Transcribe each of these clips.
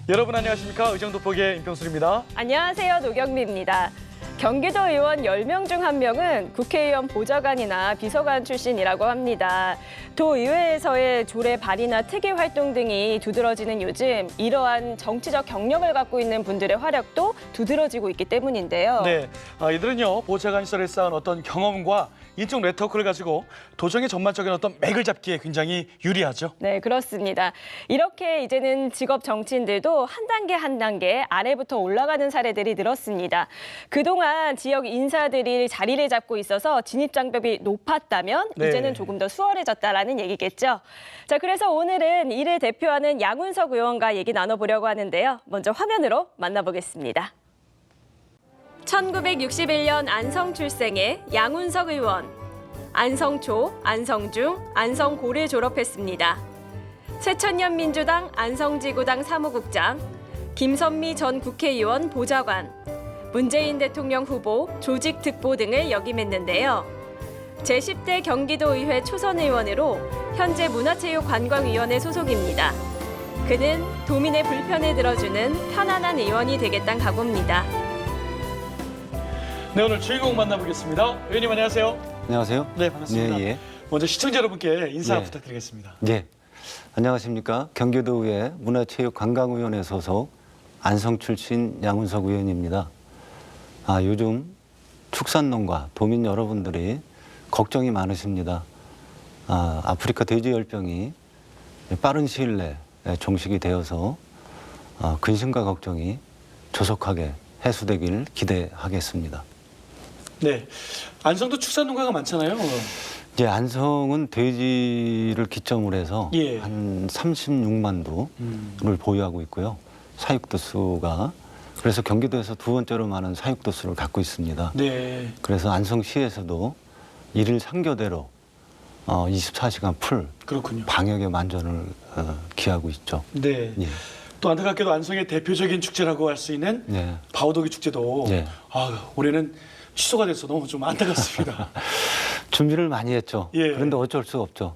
여러분 안녕하십니까? 의정도포기의 임평술입니다. 안녕하세요. 노경미입니다. 경기도 의원 10명 중 1명은 국회의원 보좌관이나 비서관 출신이라고 합니다. 도의회에서의 조례 발의나 특위 활동 등이 두드러지는 요즘 이러한 정치적 경력을 갖고 있는 분들의 활약도 두드러지고 있기 때문인데요. 네, 이들은요 보좌관 시절에 쌓은 어떤 경험과 인적 네트워크를 가지고 도정의 전반적인 어떤 맥을 잡기에 굉장히 유리하죠. 네, 그렇습니다. 이렇게 이제는 직업 정치인들도 한 단계 아래부터 올라가는 사례들이 늘었습니다. 그동안 지역 인사들이 자리를 잡고 있어서 진입 장벽이 높았다면 네. 이제는 조금 더 수월해졌다라는 얘기겠죠. 자, 그래서 오늘은 이를 대표하는 양운석 의원과 얘기 나눠보려고 하는데요. 먼저 화면으로 만나보겠습니다. 1961년 안성 출생의 양운석 의원. 안성초, 안성중, 안성고를 졸업했습니다. 새천년 민주당 안성지구당 사무국장, 김선미 전 국회의원 보좌관, 문재인 대통령 후보, 조직특보 등을 역임했는데요. 제10대 경기도의회 초선 의원으로 현재 문화체육관광위원회 소속입니다. 그는 도민의 불편을 들어주는 편안한 의원이 되겠다는 각오입니다. 네, 오늘 주인공 만나보겠습니다. 의원님 안녕하세요. 안녕하세요. 네, 반갑습니다. 예. 먼저 시청자 여러분께 인사 예. 부탁드리겠습니다. 예. 안녕하십니까. 경기도의회 문화체육관광위원회 소속 안성 출신 양운석 의원입니다. 요즘 축산농가 도민 여러분들이 걱정이 많으십니다. 아프리카 돼지열병이 빠른 시일 내에 종식이 되어서 근심과 걱정이 조속하게 해소되길 기대하겠습니다. 네, 안성도 축산농가가 많잖아요. 이제 안성은 돼지를 기점으로 해서 예. 한 36만 두를 보유하고 있고요. 사육도 수가 그래서 경기도에서 두 번째로 많은 사육도 수를 갖고 있습니다. 네, 그래서 안성시에서도 일일 상교대로 24시간 풀 그렇군요. 방역의 만전을 기하고 있죠. 네. 예. 또 안타깝게도 안성의 대표적인 축제라고 할 수 있는 예. 바오도기 축제도 예. 올해는 취소가 돼서 너무 좀 안타깝습니다. 준비를 많이 했죠. 예. 그런데 어쩔 수 없죠.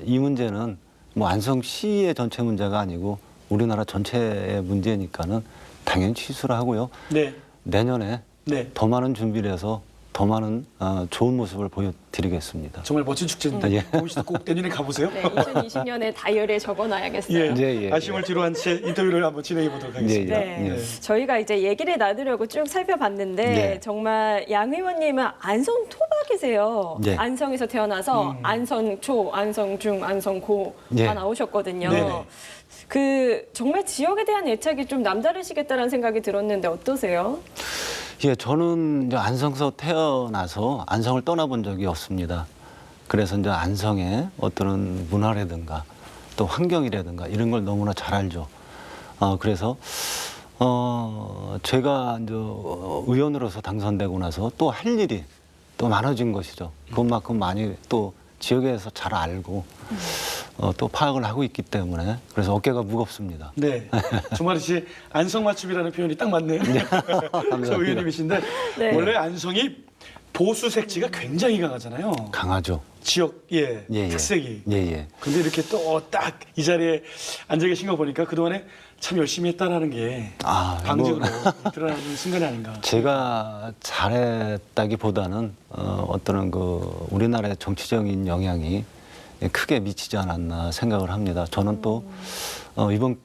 이 문제는 뭐 안성시의 전체 문제가 아니고 우리나라 전체의 문제니까는 당연히 취소를 하고요. 네, 내년에 네. 더 많은 준비를 해서 더 많은 좋은 모습을 보여드리겠습니다. 정말 멋진 축제인데 예. 보기 씨도 꼭 내년에 가보세요. 네, 2020년에 다이어리에 적어놔야겠어요. 예. 예. 아쉬움을 뒤로 한 채 인터뷰를 한번 진행해 보도록 하겠습니다. 예. 네. 저희가 이제 얘기를 나누려고 쭉 살펴봤는데 네. 정말 양 의원님은 안성 토박이세요. 네. 안성에서 태어나서 안성초, 안성중, 안성고 네. 다 나오셨거든요. 네네. 그 정말 지역에 대한 애착이 좀 남다르시겠다라는 생각이 들었는데 어떠세요? 예, 저는 이제 안성서 태어나서 안성을 떠나본 적이 없습니다. 그래서 이제 안성의 어떤 문화라든가 또 환경이라든가 이런 걸 너무나 잘 알죠. 그래서 제가 이제 의원으로서 당선되고 나서 또 할 일이 또 많아진 것이죠. 그것만큼 많이 또 지역에서 잘 알고 또 파악을 하고 있기 때문에 그래서 어깨가 무겁습니다. 네, 정말 씨 안성 맞춤이라는 표현이 딱 맞네요. 저 의원님이신데 네. 원래 안성이 보수 색지가 굉장히 강하잖아요. 강하죠. 지역 특색이. 예. 근데 이렇게 또 딱 이 자리에 앉아 계신 거 보니까 그동안에 참 열심히 했다라는 게 방증으로 드러나는 순간이 아닌가. 제가 잘했다기보다는 어떤 그 우리나라의 정치적인 영향이 크게 미치지 않았나 생각을 합니다. 저는 또 이번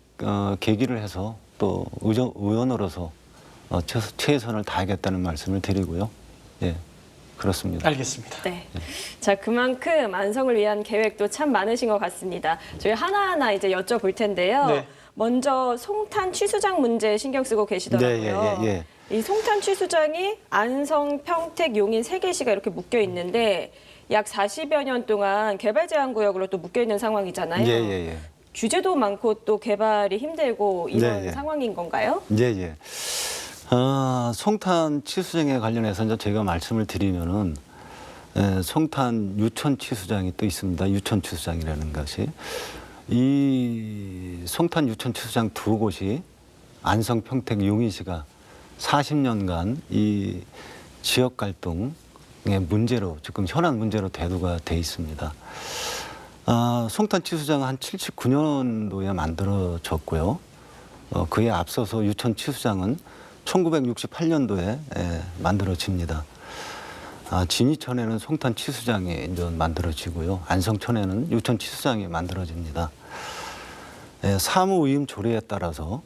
계기를 해서 또 의원으로서 최선을 다하겠다는 말씀을 드리고요. 예, 그렇습니다. 알겠습니다. 네. 자, 그만큼 안성을 위한 계획도 참 많으신 것 같습니다. 저희 하나하나 이제 여쭤볼 텐데요. 네. 먼저 송탄 취수장 문제 신경 쓰고 계시더라고요. 예. 이 송탄 취수장이 안성, 평택, 용인 세 개시가 이렇게 묶여 있는데 약 40여 년 동안 개발 제한 구역으로 또 묶여 있는 상황이잖아요. 예. 규제도 많고 또 개발이 힘들고 이런 네. 상황인 건가요? 예. 송탄 취수장에 관련해서 이제 제가 말씀을 드리면은 송탄 유천 취수장이 또 있습니다. 유천 취수장이라는 것이 이 송탄 유천 취수장 두 곳이 안성, 평택, 용인시가 40년간 이 지역 갈등의 문제로 지금 현안 문제로 대두가 돼 있습니다. 송탄 취수장은 한 79년도에 만들어졌고요. 그에 앞서서 유천 치수장은 1968년도에 만들어집니다. 진이천에는 송탄 치수장이 이제 만들어지고요. 안성천에는 유천 치수장이 만들어집니다. 사무의임 조례에 따라서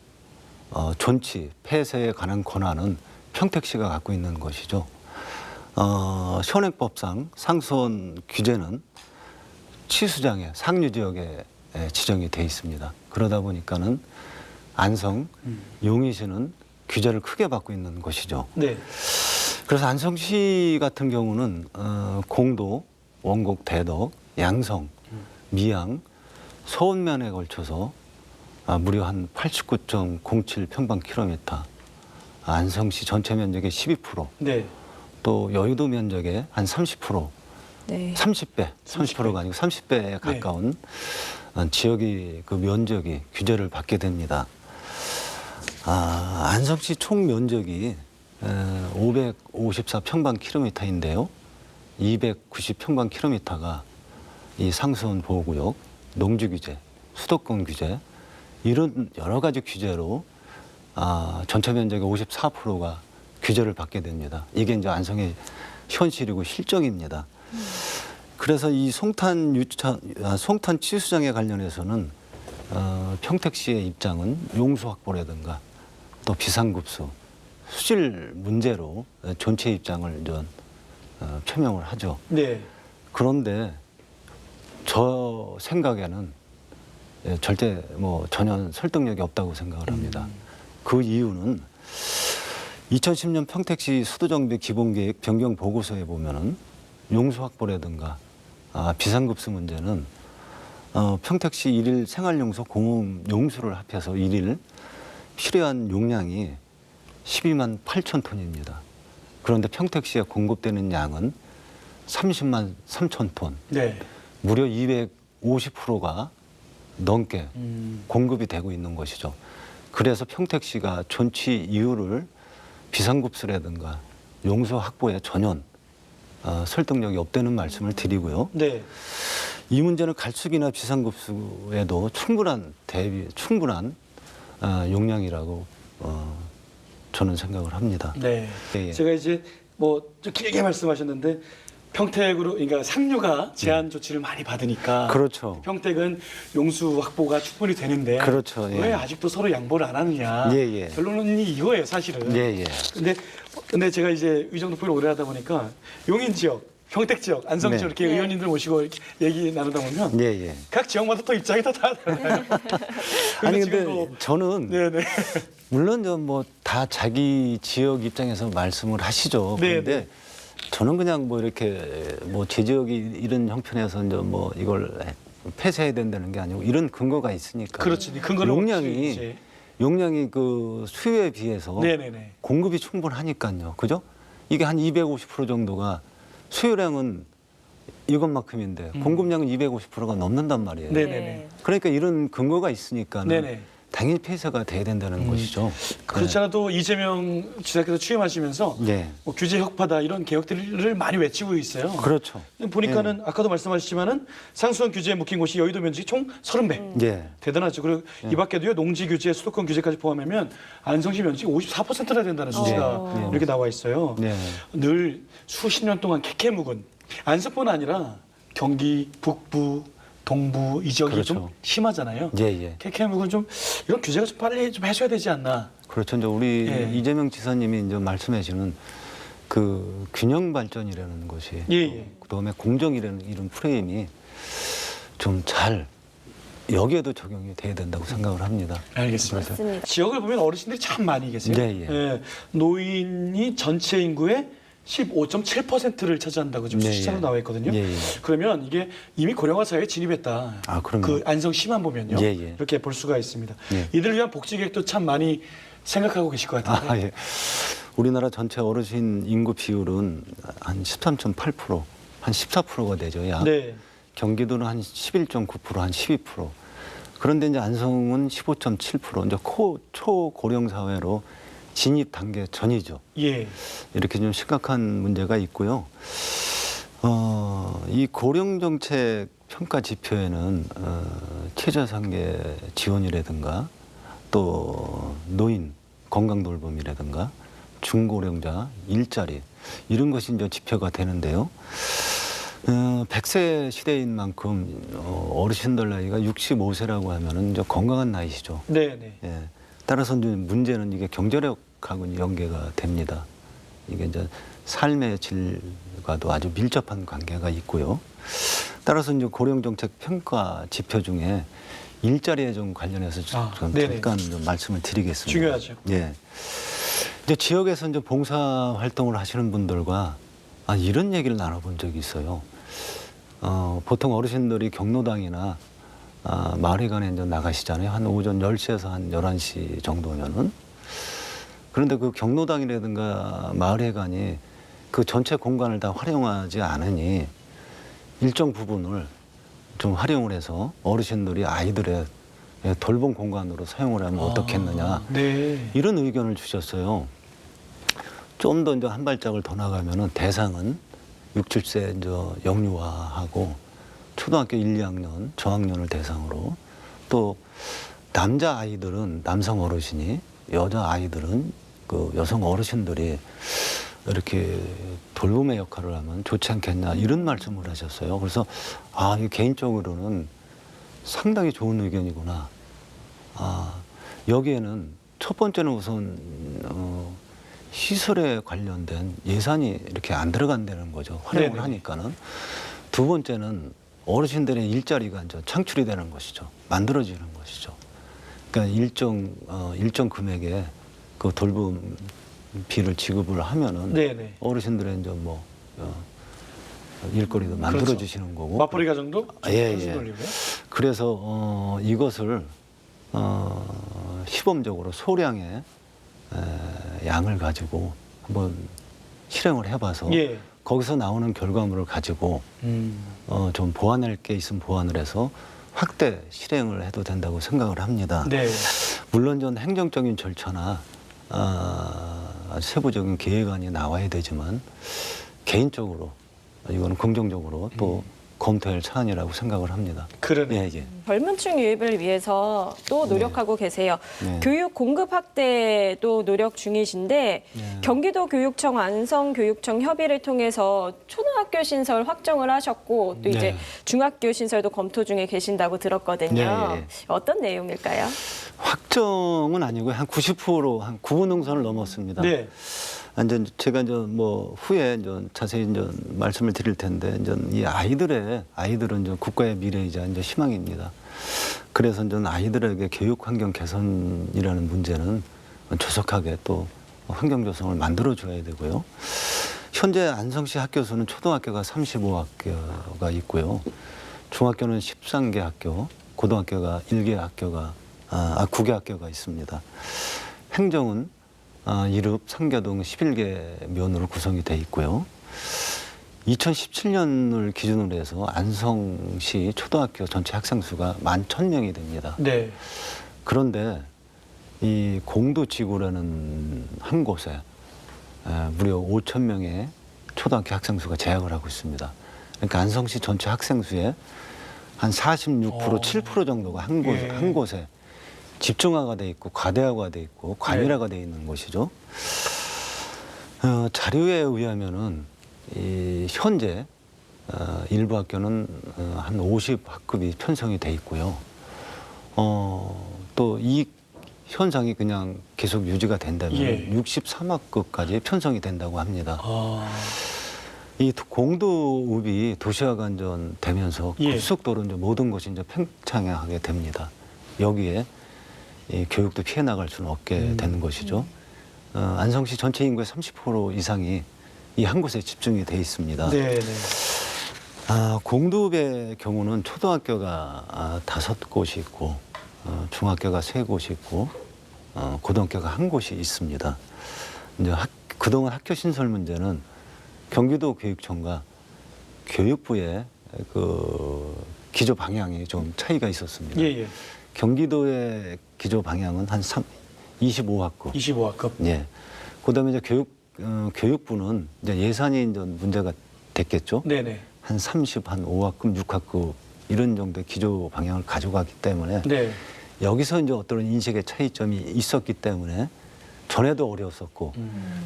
존치, 폐쇄에 관한 권한은 평택시가 갖고 있는 것이죠. 현행법상 상수원 규제는 치수장의 상류 지역에 지정이 돼 있습니다. 그러다 보니까는 안성, 용인시는 규제를 크게 받고 있는 것이죠. 네. 그래서 안성시 같은 경우는 공도, 원곡, 대덕, 양성, 미양, 서운면에 걸쳐서 무려 한 89.07 평방킬로미터, 안성시 전체 면적의 12%, 네. 또 여의도 면적의 한 30%, 네. 30배, 30%가 아니고 30배에 가까운 지역이 그 면적이 규제를 받게 됩니다. 안성시 총 면적이 554평방킬로미터인데요. 290평방킬로미터가 이 상수원 보호구역, 농지규제, 수도권 규제 이런 여러 가지 규제로 전체 면적의 54%가 규제를 받게 됩니다. 이게 이제 안성의 현실이고 실정입니다. 그래서 이 송탄 치수장에 관련해서는 평택시의 입장은 용수 확보라든가 또 비상급수, 수질 문제로 전체 입장을 표명을 하죠. 네. 그런데 저 생각에는 절대 전혀 설득력이 없다고 생각을 합니다. 그 이유는 2010년 평택시 수도정비 기본계획 변경 보고서에 보면은 용수 확보라든가 비상급수 문제는 평택시 일일 생활용수 공업 용수를 합해서 일일 필요한 용량이 12만 8천 톤입니다. 그런데 평택시에 공급되는 양은 30만 3천 톤. 네. 무려 250%가 넘게 공급이 되고 있는 것이죠. 그래서 평택시가 존치 이유를 비상급수라든가 용수 확보에 전혀 설득력이 없다는 말씀을 드리고요. 네. 이 문제는 갈수기나 비상급수에도 충분한 용량이라고 저는 생각을 합니다. 네. 예, 예. 제가 이제 좀 길게 말씀하셨는데 평택으로 그러니까 상류가 제한 조치를 많이 받으니까 그렇죠. 평택은 용수 확보가 충분히 되는데 그렇죠. 예. 왜 아직도 서로 양보를 안 하느냐. 예, 예. 결론은 이거예요, 사실은. 예, 예. 근데 제가 이제 의정부 포를 오래 하다 보니까 용인 지역, 평택 지역, 안성 네. 지역 이렇게 네. 의원님들 모시고 이렇게 얘기 나누다 보면 예, 예. 각 지역마다 또 입장이 다 다르잖아요. 아니 지금 근데 저는 네네. 물론 다 자기 지역 입장에서 말씀을 하시죠. 네, 그런데 네. 저는 그냥 이렇게 제 지역이 이런 형편에서 이제 이걸 폐쇄해야 된다는 게 아니고 이런 근거가 있으니까. 그렇지. 근거는 용량이 없지. 용량이 그 수요에 비해서 네네네. 공급이 충분하니까요. 그죠? 이게 한 250% 정도가 수요량은 이것만큼인데 공급량은 250%가 넘는단 말이에요. 네네네. 그러니까 이런 근거가 있으니까 네네. 당연히 폐쇄가 돼야 된다는 것이죠. 그렇지 않아도 이재명 지사께서 취임하시면서 네. 규제 혁파다 이런 개혁들을 많이 외치고 있어요. 그렇죠. 보니까는 아까도 말씀하셨지만은 상수원 규제에 묶인 곳이 여의도 면적이 총 30배. 예. 대단하죠. 그리고 이 밖에도요 농지 규제, 수도권 규제까지 포함하면 안성시 면적이 54%나 된다는 수치가 이렇게 나와 있어요. 네. 늘 수십 년 동안 캐캐 묵은 안성뿐 아니라 경기 북부, 동부 이 지역이 그렇죠. 좀 심하잖아요. 예, 예. 캐캐 묵은 좀 이런 규제가 좀 빨리 좀 해줘야 되지 않나. 그렇죠. 이제 우리 예. 이재명 지사님이 이제 말씀하시는 그 균형 발전이라는 것이 예, 예. 그다음에 공정이라는 이런 프레임이 좀 잘 여기에도 적용이 돼야 된다고 생각을 합니다. 알겠습니다. 맞습니다. 지역을 보면 어르신들이 참 많이 계세요. 네, 예. 노인이 전체 인구의 15.7%를 차지한다고 지금 네, 숫자로 예. 나와 있거든요. 예, 예. 그러면 이게 이미 고령화 사회에 진입했다. 그럼요. 그 안성시만 보면요. 예, 예. 이렇게 볼 수가 있습니다. 예. 이들을 위한 복지 계획도 참 많이 생각하고 계실 것 같은데. 예. 우리나라 전체 어르신 인구 비율은 한 13.8%, 한 14%가 되죠. 약. 네. 경기도는 한 11.9%, 한 12%. 그런데 이제 안성은 15.7%. 이제 초고령 사회로 진입 단계 전이죠. 예. 이렇게 좀 심각한 문제가 있고요. 이 고령 정책 평가 지표에는 최저상계 지원이라든가 또 노인 건강 돌봄이라든가 중고령자 일자리 이런 것이 이제 지표가 되는데요. 100세 시대인 만큼 어르신들 나이가 65세라고 하면은 이제 건강한 나이시죠. 네네. 예. 따라서 이제 문제는 이게 경제력하고 연계가 됩니다. 이게 이제 삶의 질과도 아주 밀접한 관계가 있고요. 따라서 이제 고령정책 평가 지표 중에 일자리에 좀 관련해서 좀 네네. 잠깐 좀 말씀을 드리겠습니다. 중요하죠. 예. 이제 지역에서 이제 봉사 활동을 하시는 분들과 이런 얘기를 나눠본 적이 있어요. 보통 어르신들이 경로당이나 마을회관에 이제 나가시잖아요. 한 오전 10시에서 한 11시 정도면은. 그런데 그 경로당이라든가 마을회관이 그 전체 공간을 다 활용하지 않으니 일정 부분을 좀 활용을 해서 어르신들이 아이들의 돌봄 공간으로 사용을 하면 어떻겠느냐. 네. 이런 의견을 주셨어요. 좀 더 이제 한 발짝을 더 나가면은 대상은 6, 7세 이제 영유아하고 초등학교 1, 2학년, 저학년을 대상으로 또 남자 아이들은 남성 어르신이 여자 아이들은 그 여성 어르신들이 이렇게 돌봄의 역할을 하면 좋지 않겠냐 이런 말씀을 하셨어요. 그래서 이 개인적으로는 상당히 좋은 의견이구나. 여기에는 첫 번째는 우선 시설에 관련된 예산이 이렇게 안 들어간다는 거죠. 활용을 네네. 하니까는. 두 번째는 어르신들의 일자리가 이제 창출이 되는 것이죠. 만들어지는 것이죠. 그러니까 일정 금액의 그 돌봄비를 지급을 하면은 네네. 어르신들의 이제 뭐 일거리도 만들어 그렇죠. 주시는 거고. 맞벌이 가정도 예. 돌리고요. 그래서 이것을 시범적으로 소량의 양을 가지고 한번 실행을 해봐서 예. 거기서 나오는 결과물을 가지고 좀 보완할 게 있으면 보완을 해서 확대 실행을 해도 된다고 생각을 합니다. 네. 물론 전 행정적인 절차나 아주 세부적인 계획안이 나와야 되지만 개인적으로 이거는 긍정적으로 또 검토할 사안이라고 생각을 합니다. 그러네. 예. 젊은 층 유입을 위해서 또 노력하고 계세요. 네. 교육 공급 확대도 노력 중이신데 네. 경기도 교육청 안성교육청 협의를 통해서 초등학교 신설 확정을 하셨고 또 이제 네. 중학교 신설도 검토 중에 계신다고 들었거든요. 네. 어떤 내용일까요? 확정은 아니고요. 한 90%, 한 구분 능선을 넘었습니다. 네. 이제 제가 이제 뭐 후에 이제 자세히 이제 말씀을 드릴 텐데 이제 이 아이들은 이제 국가의 미래이자 이제 희망입니다. 그래서 이제 아이들에게 교육 환경 개선이라는 문제는 조속하게 또 환경 조성을 만들어 줘야 되고요. 현재 안성시 학교 수는 초등학교가 35학교가 있고요. 중학교는 13개 학교, 고등학교가 1개 학교가 9개 학교가 있습니다. 행정은 1읍, 상교동 11개 면으로 구성이 돼 있고요. 2017년을 기준으로 해서 안성시 초등학교 전체 학생 수가 11,000명이 됩니다. 네. 그런데 이 공도지구라는 한 곳에 무려 5,000명의 초등학교 학생 수가 재학을 하고 있습니다. 그러니까 안성시 전체 학생 수의 한 46%, 7% 정도가 한 곳에 집중화가 돼 있고 과대화가 돼 있고 과밀화가 돼 있는 것이죠. 자료에 의하면은 현재 일부 학교는 한 50학급이 편성이 돼 있고요. 또 이 현상이 그냥 계속 유지가 된다면 63학급까지 편성이 된다고 합니다. 이 공도읍이 도시화가 이제 되면서 급속도로 이제 모든 것이 이제 팽창하게 됩니다. 여기에 이 교육도 피해 나갈 수는 없게 되는 것이죠. 안성시 전체 인구의 30% 이상이 이 한 곳에 집중이 돼 있습니다. 네. 공도읍의 경우는 초등학교가 5곳이 있고 중학교가 3곳이 있고 고등학교가 1곳이 있습니다. 이제 그동안 학교 신설 문제는 경기도 교육청과 교육부의 그 기조 방향이 좀 차이가 있었습니다. 예. 경기도의 기조 방향은 한 25학급. 25학급. 예. 그다음에 이제 교육부는 이제 예산이 이제 문제가 됐겠죠. 네네. 한 5학급, 6학급 이런 정도의 기조 방향을 가져가기 때문에 네. 여기서 이제 어떤 인식의 차이점이 있었기 때문에 전에도 어려웠었고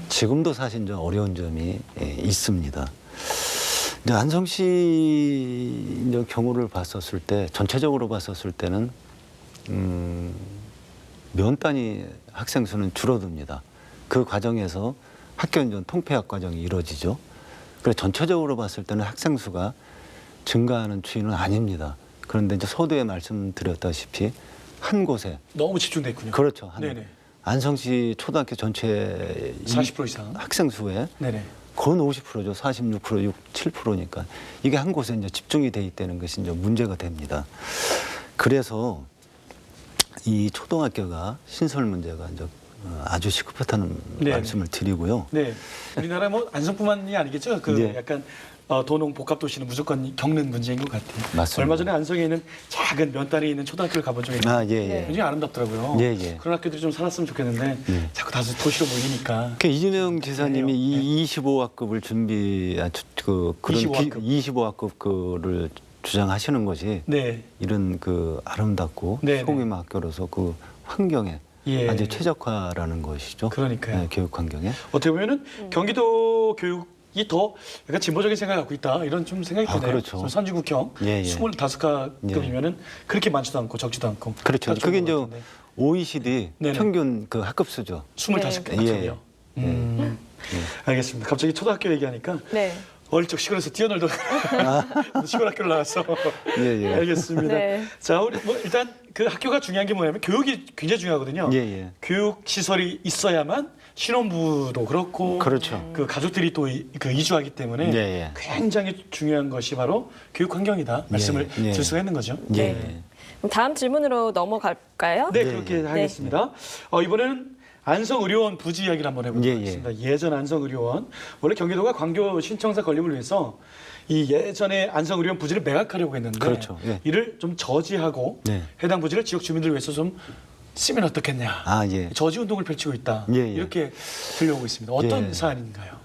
지금도 사실 좀 어려운 점이 있습니다. 이제 안성시 이제 경우를 봤었을 때 전체적으로 봤었을 때는 면 단위 학생 수는 줄어듭니다. 그 과정에서 학교 이제 통폐합 과정이 이루어지죠. 그래서 전체적으로 봤을 때는 학생 수가 증가하는 추이는 아닙니다. 그런데 이제 서두에 말씀드렸다시피 한 곳에 너무 집중돼 있군요. 그렇죠. 네네. 안성시 초등학교 전체 40% 이상. 학생 수의 네네. 거의 50%죠. 46%, 6, 7%니까 이게 한 곳에 이제 집중이 돼 있다는 것이 이제 문제가 됩니다. 그래서 이 초등학교가 신설 문제가 이제 아주 시급하다는 네. 말씀을 드리고요. 네. 우리나라 뭐 안성뿐만이 아니겠죠. 그 네. 약간 도농 복합 도시는 무조건 겪는 문제인 것 같아요. 맞습니다. 얼마 전에 안성에 있는 작은 면 단위에 있는 초등학교를 가본 적이 있는데 예, 예. 굉장히 아름답더라고요. 예, 예. 그런 학교들이 좀 살았으면 좋겠는데 예. 자꾸 다시 도시로 몰리니까. 그 이재명 지사님이 이 25학급을 그런 25학급 그를 주장하시는 것이 네. 이런 그 아름답고 네, 소규모 학교로서 그 환경에 예. 아주 최적화라는 것이죠. 그러니까요. 네, 교육 환경에. 어떻게 보면은 경기도 교육이 더 약간 진보적인 생각을 갖고 있다 이런 좀 생각이 아, 드네요. 그렇죠. 선진국형 예, 예. 25학급이면은 그렇게 많지도 않고 적지도 않고. 그렇죠. 그게 이제 OECD 네네. 평균 그 학급 수죠. 25학급이요. 예. 알겠습니다. 갑자기 초등학교 얘기하니까 네. 어릴 적 시골에서 뛰어놀던 시골 학교를 나왔어. 예, 예. 알겠습니다. 네. 자, 우리 뭐 일단 그 학교가 중요한 게 뭐냐면 교육이 굉장히 중요하거든요. 예, 예. 교육 시설이 있어야만 신혼부도 그렇고 그렇죠. 그 가족들이 또 그 이주하기 때문에 예, 예. 굉장히 중요한 것이 바로 교육 환경이다 말씀을 예. 드릴 수가 있는 거죠. 예. 네. 그럼 다음 질문으로 넘어갈까요? 네, 네, 그렇게 예. 하겠습니다. 이번에는 안성의료원 부지 이야기를 한번 해보도록 예, 예. 하겠습니다. 예전 안성의료원. 원래 경기도가 광교 신청사 건립을 위해서 이 예전에 안성의료원 부지를 매각하려고 했는데 그렇죠. 예. 이를 좀 저지하고 네. 해당 부지를 지역 주민들을 위해서 좀 쓰면 어떻겠냐. 아, 예. 저지 운동을 펼치고 있다. 예, 예. 이렇게 들려오고 있습니다. 어떤 예. 사안인가요?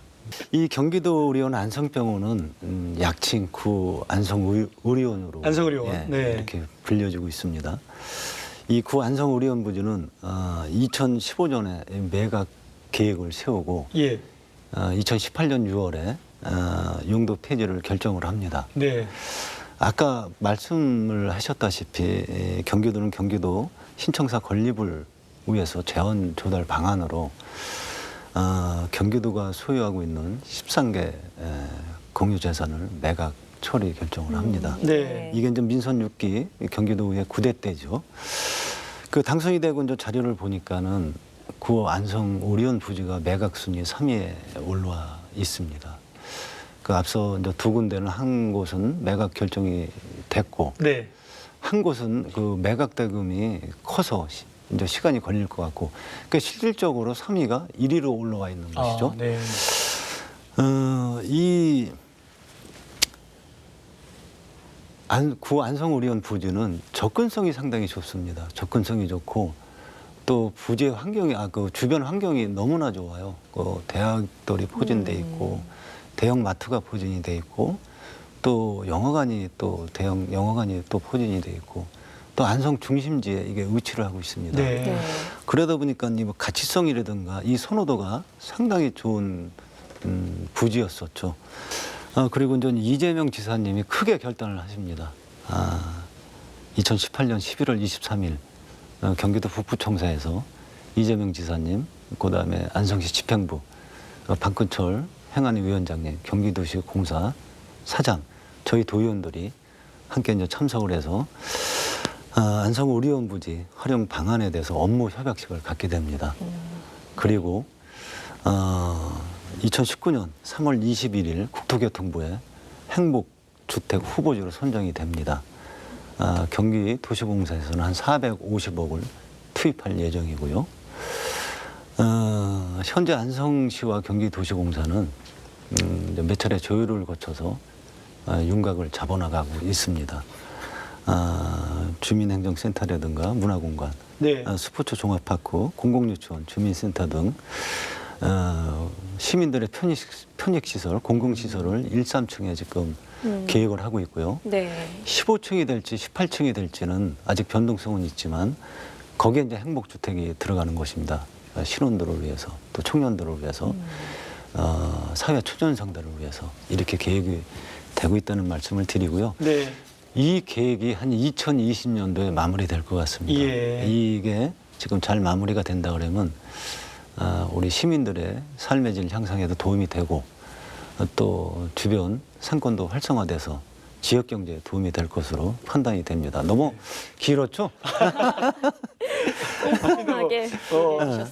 이 경기도 의료원 안성병원은 약칭 구 안성의료원으로 안성의료원. 예, 네. 이렇게 불려지고 있습니다. 이 구 안성의료원 부지는 2015년에 매각 계획을 세우고 예. 2018년 6월에 용도 폐지를 결정을 합니다. 네. 아까 말씀을 하셨다시피 경기도는 경기도 신청사 건립을 위해서 재원 조달 방안으로 경기도가 소유하고 있는 13개 공유재산을 매각 처리 결정을 합니다. 네. 이게 이제 민선 6기 경기도의 9대 때죠. 그 당선이 되고 이제 자료를 보니까는 구 안성 의료원 부지가 매각 순위 3위에 올라와 있습니다. 그 앞서 이제 두 군데는 한 곳은 매각 결정이 됐고 네. 한 곳은 그 매각 대금이 커서 이제 시간이 걸릴 것 같고 그 실질적으로 3위가 1위로 올라와 있는 것이죠. 네. 이 구 안성의료원 부지는 접근성이 상당히 좋습니다. 접근성이 좋고 또 부지의 환경이 그 주변 환경이 너무나 좋아요. 그 대학들이 포진돼 있고 대형 마트가 포진이 돼 있고 또 영화관이 또 대형 영화관이 또 포진이 돼 있고 또 안성 중심지에 이게 위치를 하고 있습니다. 네. 네. 그러다 보니까 이 뭐 가치성이라든가 이 선호도가 상당히 좋은 부지였었죠. 그리고 이제 이재명 지사님이 크게 결단을 하십니다. 2018년 11월 23일 경기도 북부청사에서 이재명 지사님, 그다음에 안성시 집행부 박근철 행안위 위원장님, 경기도시 공사 사장, 저희 도의원들이 함께 이제 참석을 해서 안성 의료원 부지 활용 방안에 대해서 업무 협약식을 갖게 됩니다. 그리고 2019년 3월 21일 국토교통부에 행복주택 후보지로 선정이 됩니다. 경기도시공사에서는 한 450억을 투입할 예정이고요. 현재 안성시와 경기도시공사는 몇 차례 조율을 거쳐서 윤곽을 잡아나가고 있습니다. 주민행정센터라든가 문화공간, 네. 스포츠 종합파크, 공공유치원, 주민센터 등 시민들의 편익시설, 공공시설을 1, 3층에 지금 계획을 하고 있고요. 네. 15층이 될지 18층이 될지는 아직 변동성은 있지만 거기에 이제 행복주택이 들어가는 것입니다. 신혼들을 위해서 또 청년들을 위해서 사회 초년생들을 위해서 이렇게 계획이 되고 있다는 말씀을 드리고요. 네. 이 계획이 한 2020년도에 마무리될 것 같습니다. 예. 이게 지금 잘 마무리가 된다 그러면 우리 시민들의 삶의 질 향상에도 도움이 되고 또 주변 상권도 활성화돼서 지역 경제에 도움이 될 것으로 판단이 됩니다. 너무 길었죠? 꼼꼼하게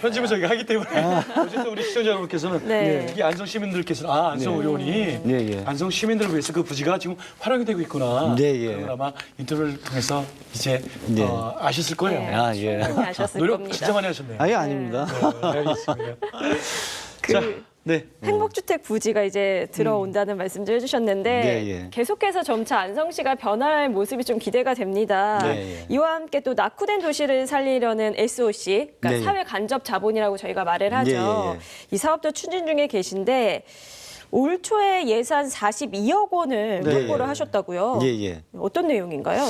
편집을 저희가 하기 때문에 어쨌든 우리 시청자 여러분께서는 네. 이 안성 시민들께서는 안성 의료원이 예. 안성 시민들을 위해서 그 부지가 지금 활용이 되고 있구나. 네, 예. 그런 걸 아마 인터뷰를 통해서 이제 네. 아셨을 거예요. 네. 아, 예. 많이 아셨을 노력 겁니다. 진짜 많이 하셨네요. 아예 아닙니다. 네, 알겠습니다. 그 자, 네. 행복주택 부지가 이제 들어온다는 말씀도 해주셨는데 네, 예. 계속해서 점차 안성시가 변할 모습이 좀 기대가 됩니다. 네, 예. 이와 함께 또 낙후된 도시를 살리려는 SOC, 그러니까 네, 예. 사회 간접 자본이라고 저희가 말을 하죠. 예. 이 사업도 추진 중에 계신데 올 초에 예산 42억 원을 네, 확보를 예. 하셨다고요. 예. 어떤 내용인가요?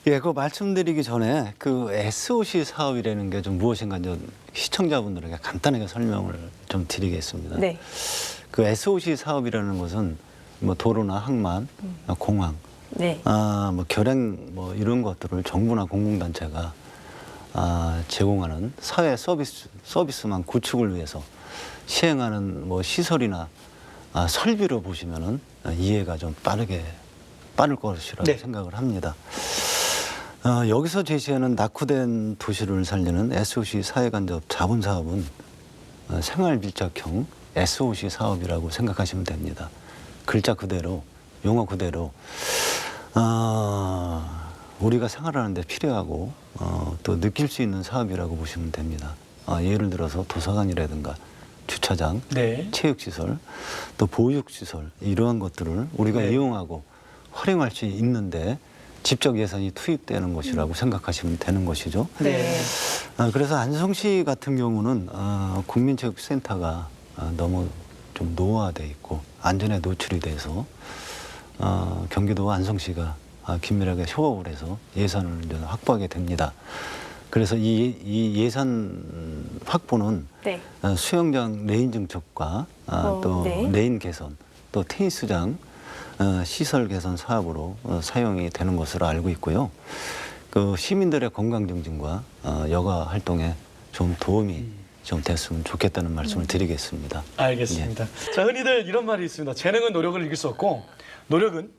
예, 그거 말씀드리기 전에 그 SOC 사업이라는 게 좀 무엇인가 좀 시청자분들에게 간단하게 설명을 좀 드리겠습니다. 네. 그 SOC 사업이라는 것은 뭐 도로나 항만, 공항, 네. 뭐 결행 뭐 이런 것들을 정부나 공공단체가 제공하는 사회 서비스만 구축을 위해서 시행하는 뭐 시설이나 설비로 보시면은 이해가 좀 빠를 것이라고 네. 생각을 합니다. 여기서 제시하는 낙후된 도시를 살리는 SOC 사회간접 자본사업은 생활밀착형 SOC 사업이라고 생각하시면 됩니다. 글자 그대로, 용어 그대로 우리가 생활하는 데 필요하고 또 느낄 수 있는 사업이라고 보시면 됩니다. 예를 들어서 도서관이라든가 주차장, 네. 체육시설, 또 보육시설 이러한 것들을 우리가 네. 이용하고 활용할 수 있는데 직접 예산이 투입되는 것이라고 생각하시면 되는 것이죠. 네. 그래서 안성시 같은 경우는 국민체육센터가 너무 좀 노화돼 있고 안전에 노출이 돼서 경기도 안성시가 긴밀하게 협업을 해서 예산을 이제 확보하게 됩니다. 그래서 이 예산 확보는 네. 수영장 레인 증축과 또 네. 레인 개선, 또 테니스장 시설 개선 사업으로 사용이 되는 것으로 알고 있고요. 그 시민들의 건강 증진과 여가 활동에 좀 도움이 좀 됐으면 좋겠다는 말씀을 드리겠습니다. 알겠습니다. 자, 흔히들 이런 말이 있습니다. 재능은 노력을 이길 수 없고 노력은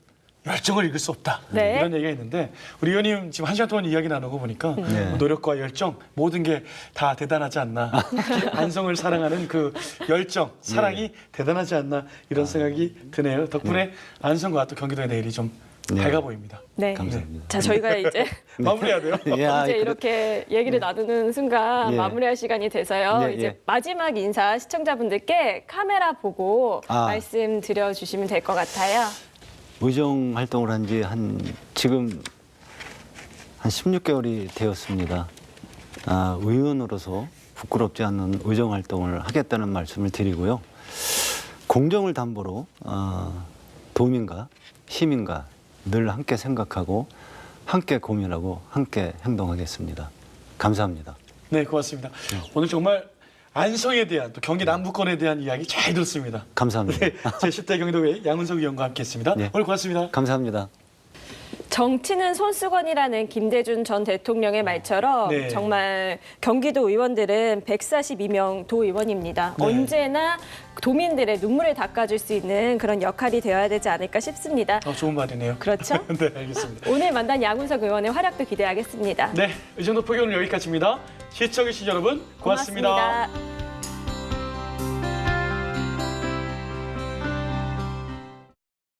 열정을 이길 수 없다. 네. 이런 얘기가 있는데 우리 의원님 지금 1시간 동안 이야기 나누고 보니까 네. 노력과 열정 모든 게 다 대단하지 않나. 특히 안성을 사랑하는 그 열정, 사랑이 대단하지 않나 이런 생각이 드네요. 덕분에 안성과 또 경기도의 내일이 좀 네. 밝아 보입니다. 네. 감사합니다. 자, 저희가 이제 마무리해야 돼요. 이제 이렇게 얘기를 나누는 순간 예. 마무리할 시간이 돼서요. 예, 이제 예. 마지막 인사 시청자분들께 카메라 보고 말씀드려 주시면 될 것 같아요. 의정 활동을 한 지 지금 한 16개월이 되었습니다. 의원으로서 부끄럽지 않는 의정 활동을 하겠다는 말씀을 드리고요. 공정을 담보로 도민과 시민과 늘 함께 생각하고 함께 고민하고 함께 행동하겠습니다. 감사합니다. 네, 고맙습니다. 오늘 정말 안성에 대한 또 경기 남부권에 대한 이야기 잘 들었습니다. 감사합니다. 네, 제10대 경기도의 양은석 의원과 함께했습니다. 네. 오늘 고맙습니다. 감사합니다. 정치는 손수건이라는 김대중 전 대통령의 말처럼 네. 정말 경기도 의원들은 142명 도의원입니다. 네. 언제나 도민들의 눈물을 닦아줄 수 있는 그런 역할이 되어야 되지 않을까 싶습니다. 좋은 말이네요. 그렇죠? 네, 알겠습니다. 오늘 만난 양운석 의원의 활약도 기대하겠습니다. 네, 이 정도 표현은 여기까지입니다. 시청해주신 여러분 고맙습니다. 고맙습니다.